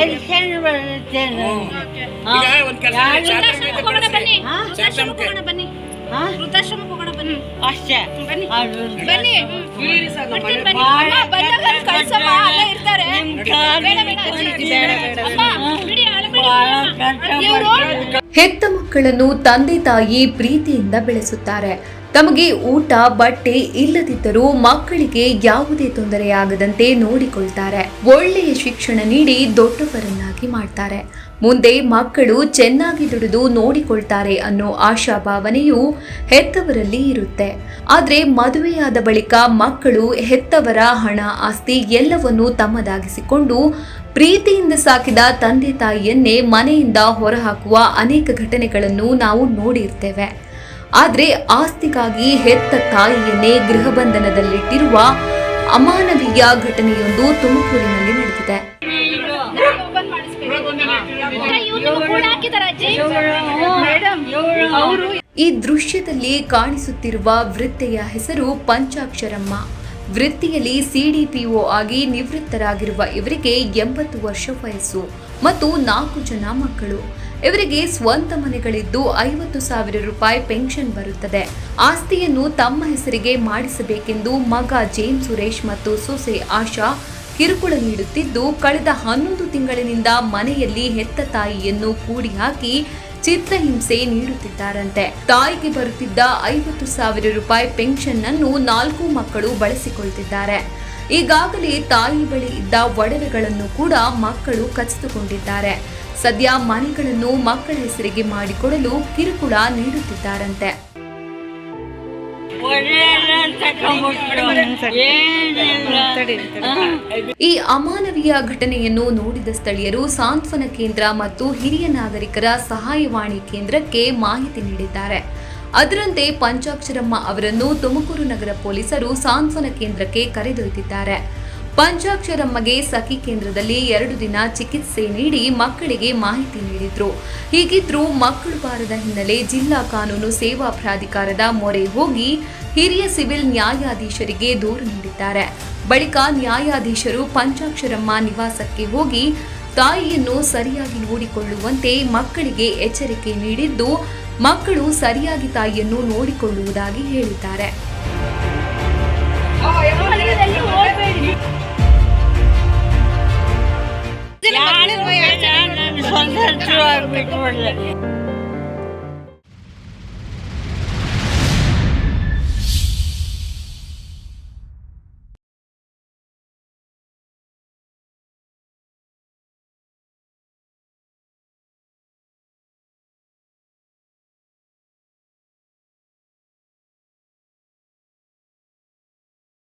Pension ಬರುತ್ತೆ. ಈಗ ಒಂದ್ ಕೆಲಸ ಮಾಡಿ, ವೃದ್ಧಾಶ್ರಮಕ್ಕೆ ಹೋಗೋಣ ಬನ್ನಿ. ಹಾ? ವೃದ್ಧಾಶ್ರಮಕ್ಕೆ ಹೋಗೋಣ ಬನ್ನಿ. ಹಾ? ವೃದ್ಧಾಶ್ರಮಕ್ಕೆ ಹೋಗೋಣ ಬನ್ನಿ. ಅಷ್ಟೇ. ಬನ್ನಿ ಅದು ಬನ್ನಿ. ಬರ್ತೀನಿ ಬನ್ನಿ. ಅಮ್ಮ ಬಂದಾಗ ಕಳ್ಸಮ್ಮ, ಅಲ್ಲೇ ಇರ್ತಾರೆ. ಬೇಡ ಬೇಡ ಅಜ್ಜಿ. ಅಮ್ಮ ಬಿಡಿ, ಅಳಬೇಡಿ. ಇವ್ರು ಹೆತ್ತ ಮಕ್ಕಳನ್ನು ತಂದೆ ತಾಯಿ ಪ್ರೀತಿಯಿಂದ ಬೆಳೆಸುತ್ತಾರೆ. ತಮಗೆ ಊಟ ಬಟ್ಟೆ ಇಲ್ಲದಿದ್ದರೂ ಮಕ್ಕಳಿಗೆ ಯಾವುದೇ ತೊಂದರೆಯಾಗದಂತೆ ನೋಡಿಕೊಳ್ತಾರೆ. ಒಳ್ಳೆಯ ಶಿಕ್ಷಣ ನೀಡಿ ದೊಡ್ಡವರನ್ನಾಗಿ ಮಾಡ್ತಾರೆ. ಮುಂದೆ ಮಕ್ಕಳು ಚೆನ್ನಾಗಿ ದುಡಿದು ನೋಡಿಕೊಳ್ತಾರೆ ಅನ್ನೋ ಆಶಾಭಾವನೆಯು ಹೆತ್ತವರಲ್ಲಿ ಇರುತ್ತೆ. ಆದರೆ ಮದುವೆಯಾದ ಬಳಿಕ ಮಕ್ಕಳು ಹೆತ್ತವರ ಹಣ ಆಸ್ತಿ ಎಲ್ಲವನ್ನೂ ತಮ್ಮದಾಗಿಸಿಕೊಂಡು ಪ್ರೀತಿಯಿಂದ ಸಾಕಿದ ತಂದೆ ತಾಯಿಯನ್ನೇ ಮನೆಯಿಂದ ಹೊರಹಾಕುವ ಅನೇಕ ಘಟನೆಗಳನ್ನು ನಾವು ನೋಡಿರ್ತೇವೆ. ಆದರೆ ಆಸ್ತಿಗಾಗಿ ಹೆತ್ತ ತಾಯಿಯನ್ನೇ ಗೃಹಬಂಧನದಲ್ಲಿಟ್ಟಿರುವ ಅಮಾನವೀಯ ಘಟನೆಯೊಂದು ತುಮಕೂರಿನಲ್ಲಿ ನಡೆದಿದೆ. ಓಪನ್ ಮಾಡಿಸ್ಬೇಕು. ಇವ್ರು ಕೂಡ ಹಾಕಿದಾರ ಅಜ್ಜಿ. ಈ ದೃಶ್ಯದಲ್ಲಿ ಕಾಣಿಸುತ್ತಿರುವ ವೃತ್ತೆಯ ಹೆಸರು ಪಂಚಾಕ್ಷರಮ್ಮ. ವೃತ್ತಿಯಲ್ಲಿ ಸಿಡಿಪಿಒ ಆಗಿ ನಿವೃತ್ತರಾಗಿರುವ ಇವರಿಗೆ 80 ವರ್ಷ ವಯಸ್ಸು ಮತ್ತು 4 ಜನ ಮಕ್ಕಳು. ಇವರಿಗೆ ಸ್ವಂತ ಮನೆಗಳಿದ್ದು 50,000 ರೂಪಾಯಿ ಪೆನ್ಷನ್ ಬರುತ್ತದೆ. ಆಸ್ತಿಯನ್ನು ತಮ್ಮ ಹೆಸರಿಗೆ ಮಾಡಿಸಬೇಕೆಂದು ಮಗ ಜೇಮ್ಸ್ ಸುರೇಶ್ ಮತ್ತು ಸೊಸೆ ಆಶಾ ಕಿರುಕುಳ ನೀಡುತ್ತಿದ್ದು, ಕಳೆದ 11 ತಿಂಗಳಿನಿಂದ ಮನೆಯಲ್ಲಿ ಹೆತ್ತ ತಾಯಿಯನ್ನು ಕೂಡಿ ಹಾಕಿ ಚಿತ್ರಹಿಂಸೆ ನೀಡುತ್ತಿದ್ದಾರಂತೆ. ತಾಯಿಗೆ ಬರುತ್ತಿದ್ದ 50,000 ರೂಪಾಯಿ ಪೆನ್ಷನ್ ಅನ್ನು 4 ಮಕ್ಕಳು ಬಳಸಿಕೊಳ್ತಿದ್ದಾರೆ. ಈಗಾಗಲೇ ತಾಯಿ ಬಳಿ ಇದ್ದ ಒಡವೆಗಳನ್ನು ಕೂಡ ಮಕ್ಕಳು ಕಸಿದುಕೊಂಡಿದ್ದಾರೆ. ಸದ್ಯ ಮನೆಗಳನ್ನು ಮಕ್ಕಳ ಹೆಸರಿಗೆ ಮಾಡಿಕೊಡಲು ಕಿರುಕುಳ ನೀಡುತ್ತಿದ್ದಾರಂತೆ. ಈ ಅಮಾನವೀಯ ಘಟನೆಯನ್ನು ನೋಡಿದ ಸ್ಥಳೀಯರು ಸಾಂತ್ವನ ಕೇಂದ್ರ ಮತ್ತು ಹಿರಿಯ ನಾಗರಿಕರ ಸಹಾಯವಾಣಿ ಕೇಂದ್ರಕ್ಕೆ ಮಾಹಿತಿ ನೀಡಿದ್ದಾರೆ. ಅದರಂತೆ ಪಂಚಾಕ್ಷರಮ್ಮ ಅವರನ್ನು ತುಮಕೂರು ನಗರ ಪೊಲೀಸರು ಸಾಂತ್ವನ ಕೇಂದ್ರಕ್ಕೆ ಕರೆದೊಯ್ದಿದ್ದಾರೆ. ಪಂಚಾಕ್ಷರಮ್ಮಗೆ ಸಖಿ ಕೇಂದ್ರದಲ್ಲಿ 2 ದಿನ ಚಿಕಿತ್ಸೆ ನೀಡಿ ಮಕ್ಕಳಿಗೆ ಮಾಹಿತಿ ನೀಡಿದ್ರು. ಹೀಗಿದ್ರೂ ಮಕ್ಕಳು ಬಾರದ ಹಿನ್ನೆಲೆ ಜಿಲ್ಲಾ ಕಾನೂನು ಸೇವಾ ಪ್ರಾಧಿಕಾರದ ಮೊರೆ ಹೋಗಿ ಹಿರಿಯ ಸಿವಿಲ್ ನ್ಯಾಯಾಧೀಶರಿಗೆ ದೂರು ನೀಡಿದ್ದಾರೆ. ಬಳಿಕ ನ್ಯಾಯಾಧೀಶರು ಪಂಚಾಕ್ಷರಮ್ಮ ನಿವಾಸಕ್ಕೆ ಹೋಗಿ ತಾಯಿಯನ್ನು ಸರಿಯಾಗಿ ನೋಡಿಕೊಳ್ಳುವಂತೆ ಮಕ್ಕಳಿಗೆ ಎಚ್ಚರಿಕೆ ನೀಡಿದ್ದು, ಮಕ್ಕಳು ಸರಿಯಾಗಿ ತಾಯಿಯನ್ನು ನೋಡಿಕೊಳ್ಳುವುದಾಗಿ ಹೇಳಿದ್ದಾರೆ. ಸಂತೋಷ ಆಗ್ಬೇಕು.